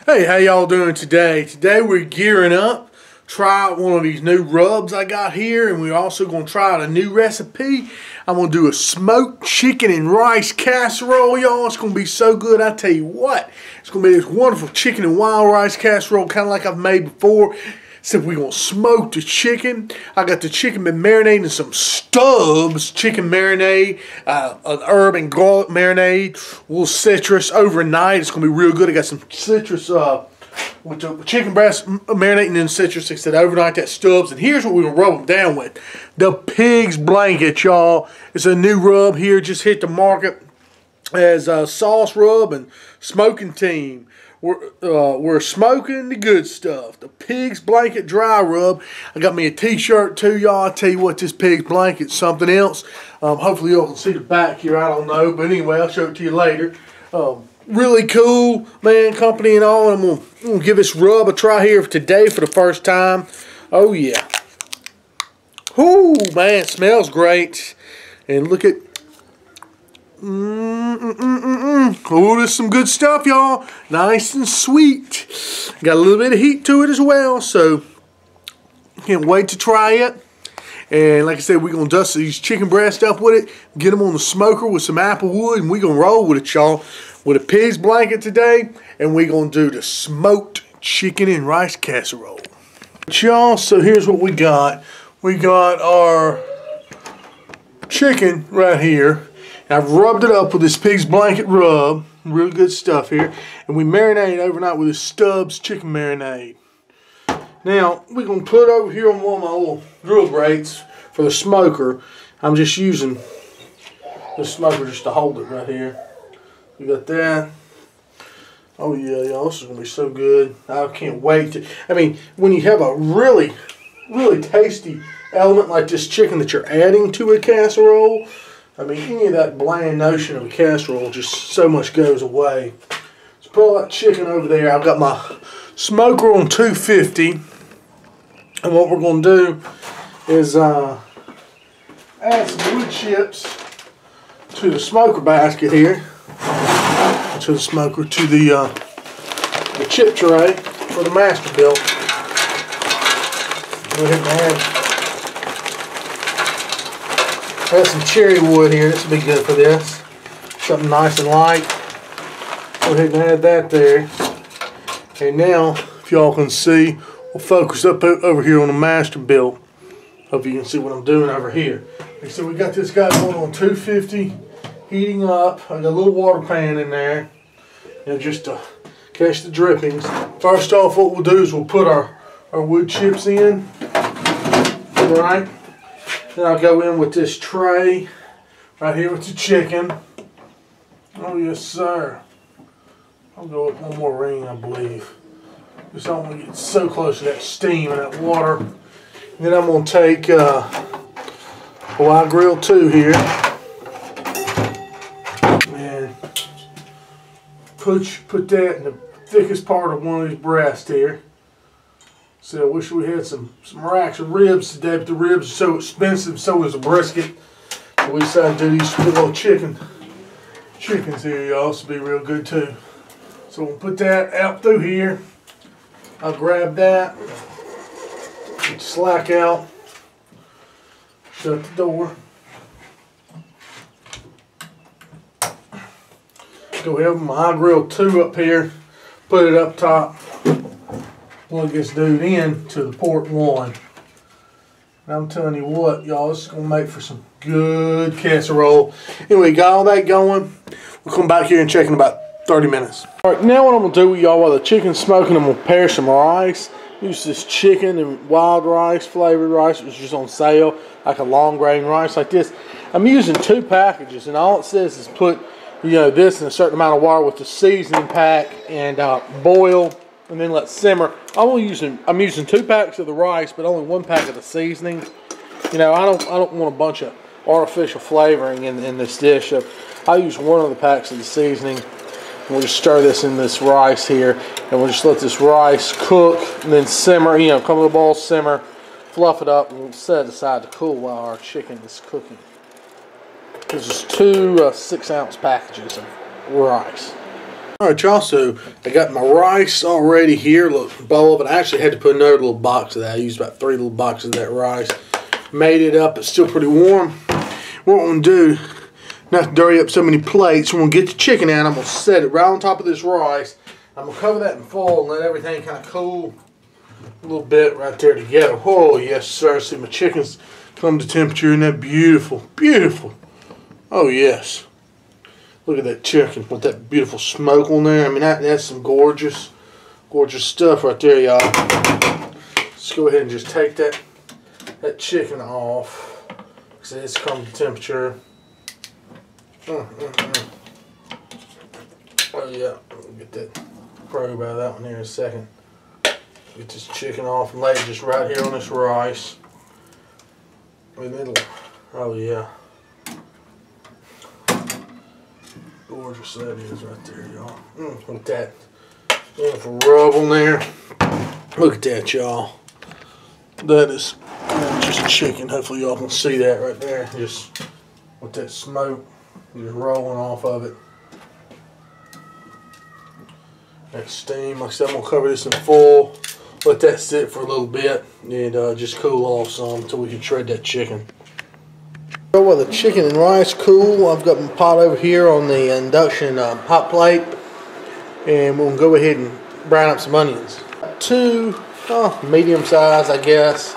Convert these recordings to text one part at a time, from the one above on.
Hey, how y'all doing today? Today we're gearing up, try out one of these new rubs I got here, and we're also going to try out a new recipe. I'm going to do a smoked chicken and rice casserole, y'all. It's going to be so good, I tell you what. It's going to be this wonderful chicken and wild rice casserole, kind of like I've made before. Except we're going to smoke the chicken. I got the chicken been marinating in some Stubbs chicken marinade, an herb and garlic marinade, a little citrus overnight. It's going to be real good. I got some citrus with the chicken breast marinating in citrus. I said overnight that Stubbs. And here's what we're going to rub them down with. The Pig's Blanket, y'all. It's a new rub here. Just hit the market as a sauce rub and smoking team. We're smoking the good stuff. The Pig's Blanket Dry Rub. I got me a t-shirt too, y'all. I tell you what, this Pig's Blanket's something else. Hopefully y'all can see the back here. I don't know. But anyway, I'll show it to you later. Really cool, man, company and all. I'm going to give this rub a try here today for the first time. Oh, yeah. Whoo, man, it smells great. And look at... Oh, there's some good stuff, y'all. Nice and sweet. Got a little bit of heat to it as well, so can't wait to try it. And like I said, we're going to dust these chicken breasts up with it, get them on the smoker with some apple wood, and we're going to roll with it, y'all, with a Pig's Blanket today, and we're going to do the smoked chicken and rice casserole. Y'all, so here's what we got. We got our chicken right here. I've rubbed it up with this Pig's Blanket rub. Real good stuff here. And we marinated overnight with this Stubbs chicken marinade. Now, we're going to put it over here on one of my little drill grates for the smoker. I'm just using the smoker just to hold it right here. We got that. Oh yeah, y'all, this is going to be so good. I can't wait to... I mean, when you have a really, really tasty element like this chicken that you're adding to a casserole... I mean, any of that bland notion of a casserole just so much goes away. Let's put all that chicken over there. I've got my smoker on 250. And what we're going to do is add some wood chips to the smoker basket here. To the smoker, to the chip tray for the Masterbuilt. Go ahead and add. Got some cherry wood here. This will be good for this. Something nice and light. Go ahead and add that there. And now, if y'all can see, we'll focus up over here on the Masterbuilt. Hope you can see what I'm doing over here. Like I said, we got this guy going on 250, heating up. I got a little water pan in there, just to catch the drippings. First off, what we'll do is we'll put our wood chips in. Right. Then I'll go in with this tray right here with the chicken. Oh yes, sir. I'll go with one more ring, I believe. Just don't want to get so close to that steam and that water. And then I'm going to take Hawaii Grill 2 here and put that in the thickest part of one of these breasts here. So I wish we had some racks of ribs today, but the ribs are so expensive, so is the brisket. So we decided to do these little chickens here, y'all. This will be real good too. So we'll put that out through here. I'll grab that, get the slack out, shut the door. Go ahead with my iGrill 2 up here, put it up top. Plug this dude in to the port 1. And I'm telling you what, y'all, this is going to make for some good casserole. Anyway, got all that going. We'll come back here and check in about 30 minutes. Alright, now what I'm going to do with y'all while the chicken's smoking, I'm going to prepare some rice. Use this chicken and wild rice, flavored rice, which is just on sale, like a long grain rice like this. I'm using 2 packages, and all it says is put, this in a certain amount of water with the seasoning pack and boil. And then let simmer. I'm using 2 packs of the rice, but only 1 pack of the seasoning. I don't want a bunch of artificial flavoring in this dish. So I use 1 of the packs of the seasoning. And we'll just stir this in this rice here, and we'll just let this rice cook and then simmer. Come to a boil, simmer, fluff it up, and we'll set it aside to cool while our chicken is cooking. This is 2 6-ounce packages of rice. Alright y'all, so I got my rice already here, a little bowl of it. I actually had to put another little box of that. I used about 3 little boxes of that rice. Made it up, it's still pretty warm. What we're going to do, not to dirty up so many plates, we're going to get the chicken out. I'm going to set it right on top of this rice. I'm going to cover that in foil and let everything kind of cool a little bit right there together. Oh yes sir, see my chicken's come to temperature. Isn't that beautiful? Beautiful. Oh yes. Look at that chicken with that beautiful smoke on there. I mean, that's some gorgeous stuff right there, y'all. Let's go ahead and just take that chicken off. See, it's come to temperature. Oh yeah, we'll get that probe out of that one here in a second. Get this chicken off and lay it just right here on this rice. And it'll, oh yeah. Gorgeous that is right there, y'all. Look at that beautiful rub on there. Look at that, y'all. That is just chicken. Hopefully y'all can see that right there. Just with that smoke just rolling off of it. That steam. Like I said, I'm going to cover this in foil. Let that sit for a little bit and just cool off some until we can shred that chicken. So while the chicken and rice cool, I've got my pot over here on the induction hot plate, and we'll go ahead and brown up some onions. 2 medium size, I guess,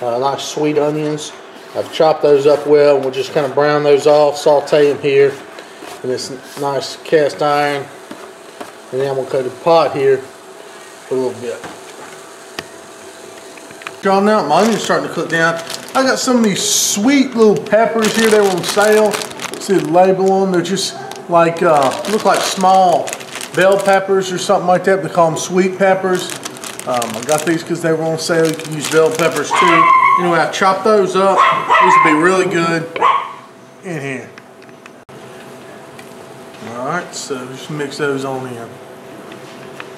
nice sweet onions. I've chopped those up well, and we'll just kind of brown those off, saute them here in this nice cast iron, and then I'm going to coat the pot here for a little bit. Y'all, now my onions starting to cook down. I got some of these sweet little peppers here. They were on sale. See the label on them. They're just like look like small bell peppers or something like that. They call them sweet peppers. I got these because they were on sale. You can use bell peppers too. Anyway, I chopped those up. These will be really good in here. All right, so just mix those on in.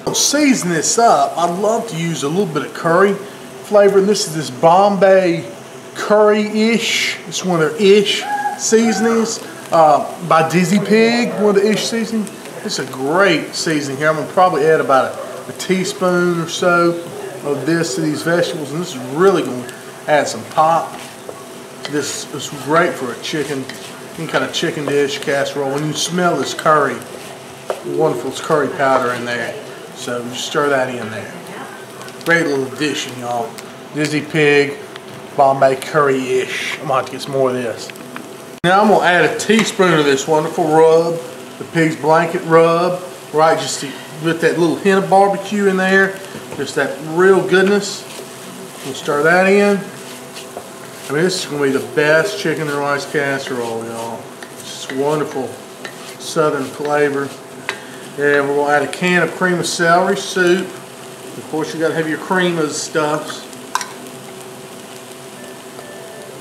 To season this up, I love to use a little bit of curry flavor. And this is this Bombay curry-ish. It's one of their ish seasonings by Dizzy Pig, one of the ish seasonings. It's a great seasoning here. I'm going to probably add about a teaspoon or so of this to these vegetables, and this is really going to add some pop. This is great for a chicken, any kind of chicken dish, casserole. When you smell this curry, wonderful curry powder in there. So just stir that in there. Great little addition, y'all. Dizzy Pig Bombay curry-ish. I'm going to have to get some more of this. Now I'm going to add a teaspoon of this wonderful rub, the pig's blanket rub, right, just to get that little hint of barbecue in there, just that real goodness. We'll stir that in. I mean, this is going to be the best chicken and rice casserole, y'all. It's just wonderful southern flavor. And we're going to add a can of cream of celery soup. Of course, you got to have your cream of stuffs.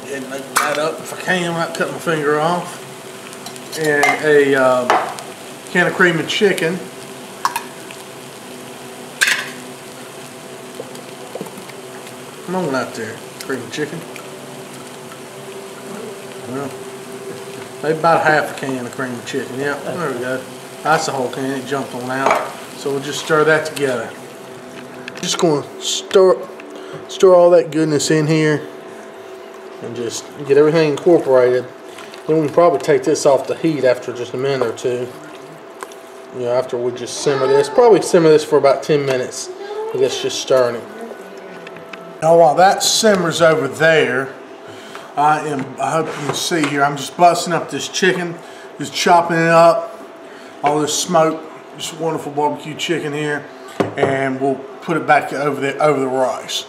And make that up if I can without cutting my finger off. And a can of cream of chicken. Come on out there, cream of chicken. Well, maybe about half a can of cream of chicken. Yep, there we go. That's the whole can. It jumped on out. So we'll just stir that together. Just going to stir all that goodness in here and just get everything incorporated. Then we can probably take this off the heat after just a minute or two. You know, after we just simmer this. Probably simmer this for about 10 minutes. I guess just stirring it. Now while that simmers over there, I hope you can see here, I'm just busting up this chicken, just chopping it up. All this smoke, just wonderful barbecue chicken here, and we'll put it back over the rice.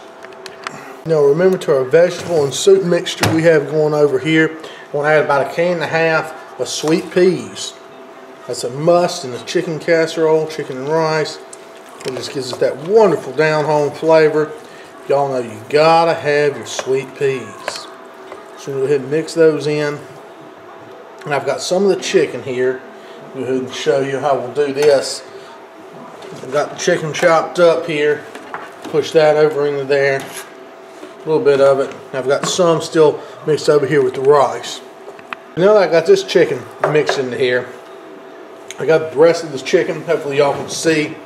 Now remember, to our vegetable and soup mixture we have going over here, I want to add about 1.5 cans of sweet peas. That's a must in the chicken casserole, chicken and rice. It just gives us that wonderful down-home flavor. Y'all know you gotta have your sweet peas. So we'll go ahead and mix those in. And I've got some of the chicken here. Go ahead and show you how we'll do this. I've got the chicken chopped up here. Push that over into there. A little bit of it. I've got some still mixed over here with the rice. Now that I got this chicken mixed into here, I got the rest of this chicken. Hopefully y'all can see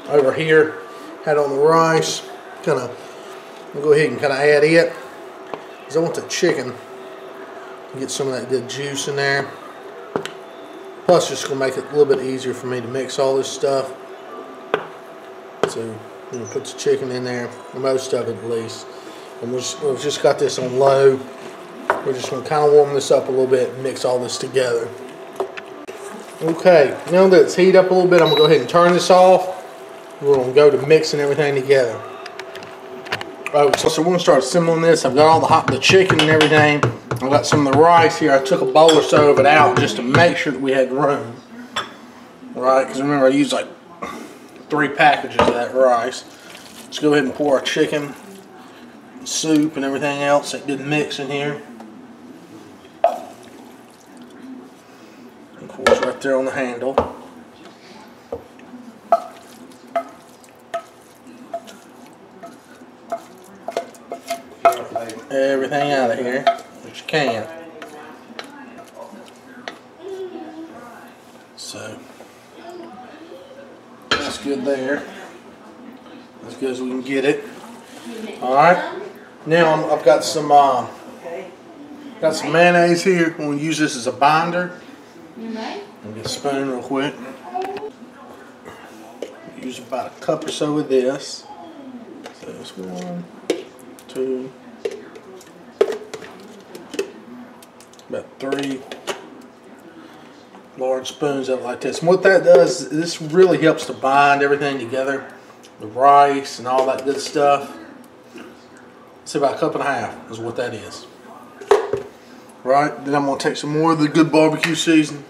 over here. Had on the rice. I'll go ahead and kind of add it, because I want the chicken to get some of that good juice in there. Plus, just gonna make it a little bit easier for me to mix all this stuff. So, put the chicken in there, or most of it at least. And we've just got this on low. We're just gonna kind of warm this up a little bit and mix all this together. Okay, now that it's heated up a little bit, I'm gonna go ahead and turn this off. We're gonna go to mixing everything together. So we're gonna start assembling this. I've got all the chicken and everything. I've got some of the rice here. I took a bowl or so of it out just to make sure that we had room. Right, because remember I used like 3 packages of that rice. Let's go ahead and pour our chicken, soup, and everything else, that good mix in here. Of course, right there on the handle. Everything out of here, which you can. So that's good there. As good as we can get it. All right. Now I've got some mayonnaise here. I'm going to use this as a binder. I'll get a spoon real quick. Use about a cup or so of this. So it's 1, 2. About 3 large spoons of it like this. And what that does, this really helps to bind everything together. The rice and all that good stuff. It's about 1.5 cups is what that is. Right, then I'm going to take some more of the good barbecue seasoning,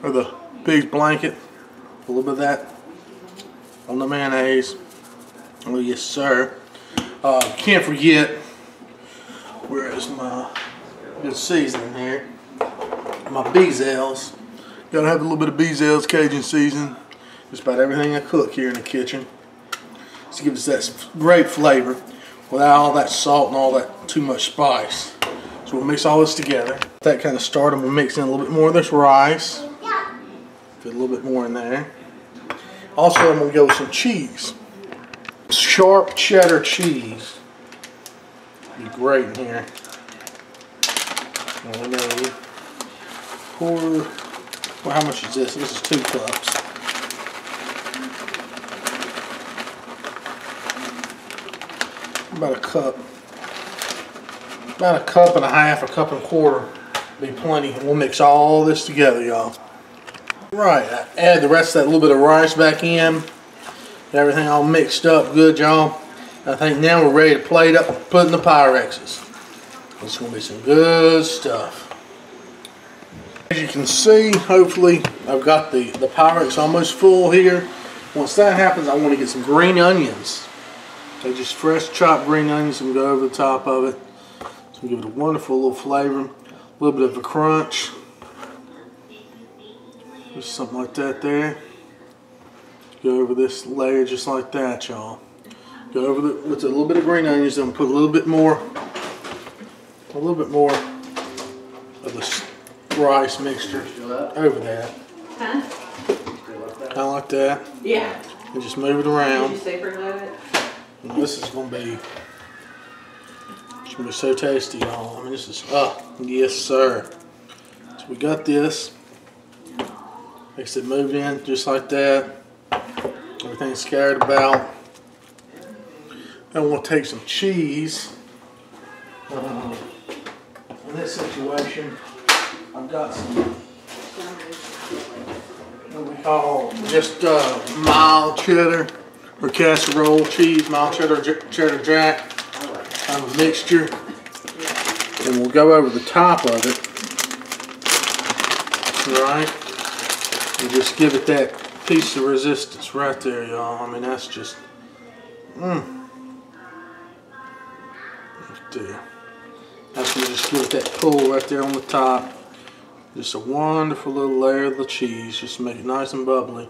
or the pig's blanket. A little bit of that on the mayonnaise. Oh yes sir. Can't forget, where is my good seasoning here? My Beezell's. Gotta have a little bit of Beezell's Cajun seasoning. Just about everything I cook here in the kitchen. Just gives us that great flavor without all that salt and all that too much spice. So we'll mix all this together. That kind of start, I'm gonna mix in a little bit more of this rice. Put a little bit more in there. Also, I'm gonna go with some cheese. Sharp cheddar cheese. Be great in here. Well, how much is this? This is 2 cups. About a cup. About 1.5 cups, 1.25 cups be plenty. And we'll mix all this together, y'all. Right, I add the rest of that little bit of rice back in. Everything all mixed up good, y'all. I think now we're ready to plate up and put in the Pyrexes. It's going to be some good stuff. As you can see, hopefully, I've got the Pyrex almost full here. Once that happens, I want to get some green onions. So just fresh chopped green onions and go over the top of it. So give it a wonderful little flavor, a little bit of a crunch. Just something like that there. Go over this layer just like that, y'all. Go over with a little bit of green onions, and put a little bit more of the rice mixture over that. Huh? Kind of like that. Yeah. And just move it around. Did you say for it? And this is gonna be so tasty, y'all. I mean, this is yes sir. So we got this. Makes it moved in just like that. Everything's scattered about. I want to take some cheese. In this situation, I've got some what we call just mild cheddar or casserole cheese, mild cheddar jack, kind of a mixture. And we'll go over the top of it, right? And just give it that piece of resistance right there, y'all. I mean, that's just, right there. That's gonna just give it that pull right there on the top. Just a wonderful little layer of the cheese, just to make it nice and bubbly.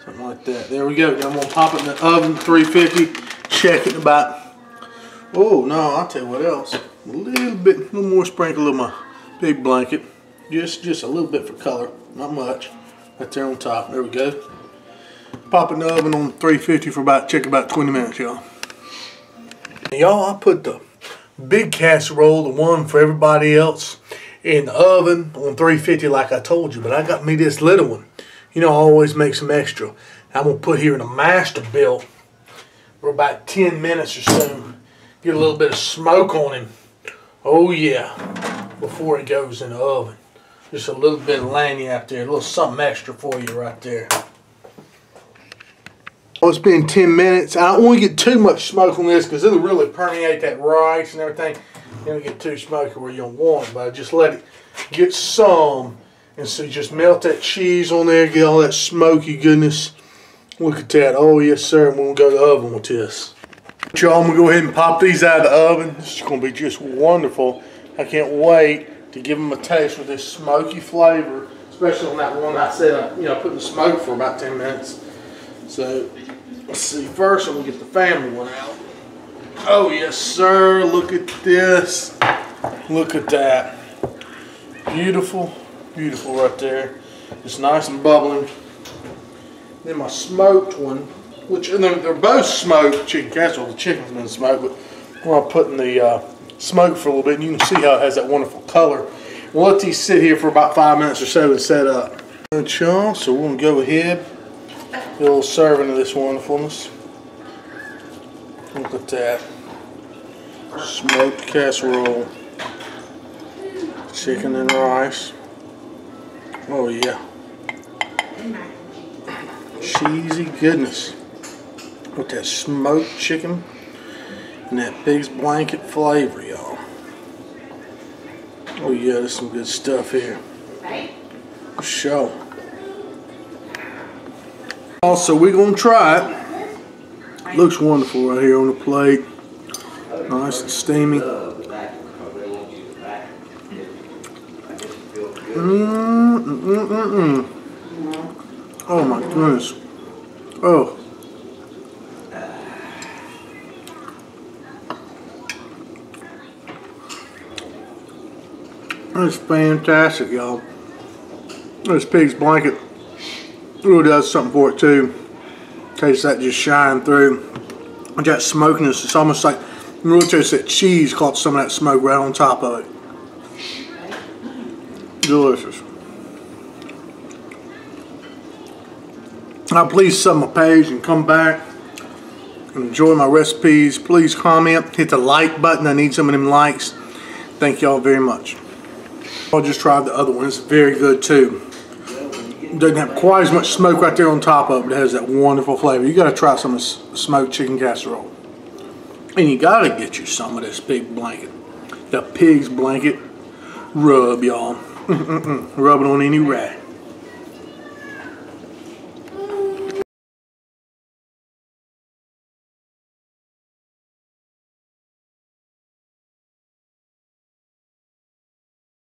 Something like that. There we go. Now I'm gonna pop it in the oven, 350. Check it about. Oh no! I'll tell you what else. A little more sprinkle of my big blanket. Just a little bit for color, not much. Right there on top. There we go. Pop it in the oven on 350 for about 20 minutes, y'all. Y'all, I put the big casserole, the one for everybody else, in the oven on 350 like I told you, but I got me this little one. You know, I always make some extra. I'm gonna put here in a Masterbuilt for about 10 minutes or so. Get a little bit of smoke on him. Oh yeah, before it goes in the oven. Just a little bit of lagniappe there, a little something extra for you right there. Well, it's been 10 minutes. I don't want to get too much smoke on this because it'll really permeate that rice and everything. You don't get too smoky where you don't want it, but I just let it get some. And so you just melt that cheese on there, get all that smoky goodness. Look at that. Oh, yes, sir. I'm going to go to the oven with this. Y'all, I'm going to go ahead and pop these out of the oven. This is going to be just wonderful. I can't wait to give them a taste with this smoky flavor, especially on that one I said, you know, put in the smoke for about 10 minutes. So, let's see. First, I'm going to get the family one out. Oh, yes, sir. Look at this. Look at that. Beautiful. Beautiful right there. It's nice and bubbling. Then my smoked one, which they're both smoked chicken casserole. The chicken's been smoked, but we're putting the smoke for a little bit, and you can see how it has that wonderful color. We'll let these sit here for about 5 minutes or so and set up. Good, y'all. So we're going to go ahead, get a little serving of this wonderfulness. Look at that. Smoked casserole. Chicken and rice. Oh yeah. Cheesy goodness. With that smoked chicken and that pig's blanket flavor, y'all. Oh yeah, there's some good stuff here. For sure. Also, we're gonna try it. Looks wonderful right here on the plate. Nice and steamy. Oh my goodness. Oh. That's fantastic, y'all. This pig's blanket really does something for it too. Tastes that just shine through. With that smokiness, it's almost like you really taste that cheese caught some of that smoke right on top of it. Delicious. Now please sub my page and come back and enjoy my recipes. Please comment, hit the like button. I need some of them likes. Thank y'all very much. I'll just try the other one. It's very good too. Doesn't have quite as much smoke right there on top of it. It has that wonderful flavor. You got to try some of this smoked chicken casserole. And you got to get you some of this pig blanket. The pig's blanket rub, y'all. Rub it on any rat.